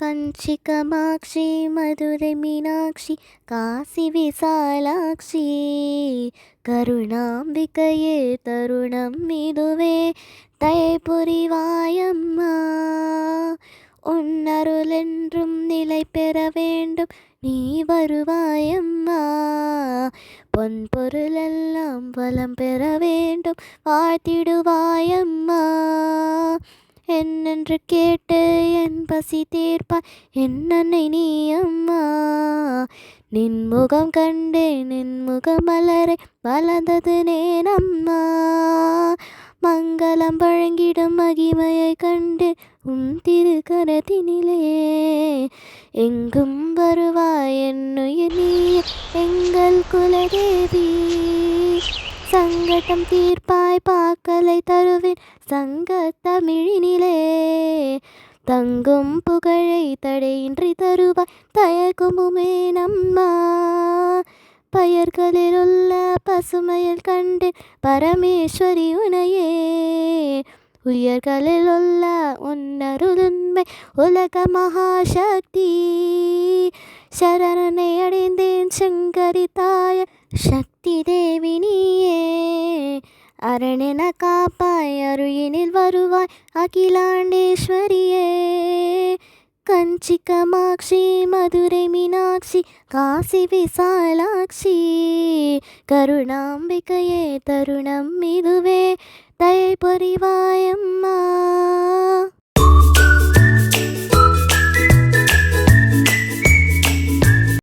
కంచి కామాక్షి మధుரை మీనాక్షి కాశీ విశాలాక్షి கருணாம்பிகையே தருணம் இதுவே தயை புரிவாயம்மா. உன்னருளென்றும் நிலை பெற வேண்டும் நீ வருவாயம்மா. பொன் பொருளெல்லாம் வளம் பெற வேண்டும் வாழ்த்திடுவாயம்மா. என்னென்று கேட்டு என் பசி தீர்ப்பாய் என்னை நீ அம்மா. நின் முகம் கண்டேன் நின் முகமலரை வளர்ந்தது நேனம்மா. மங்களம் வழங்கிடும் மகிமையை கண்டு உன் திருக்கரத்தினிலே. எங்கும் வருவாய் என்னுயிர் நீயே எங்கள் குலதேவி. சங்கடம் தீர்ப்பாய் பாக்கலை தருவேன் சங்க தமிழினிலே. தங்கும் புகழை தடையின்றி தருவாய் தயக்குமுமே நம்மா. பயர்களில் உள்ள பசுமையில் கண்டேன் பரமேஸ்வரி உனையே. உயர்களில் உள்ள உன்னருளுண்மை உலக மகாசக்தி. சரணனை அடைந்தேன் சங்கரி தாய சக்தி தேவி நீயே. அரணென காப்பாய் அருயினில் வருவாய் அகிலாண்டேஸ்வரியே. కంచి కామాక్షి మధుரை మీనాక్షి కాశీ విశాలాక్షి కరుణాంబికయే తరుణం ఇదువే దయ పొరివాయమ్మా.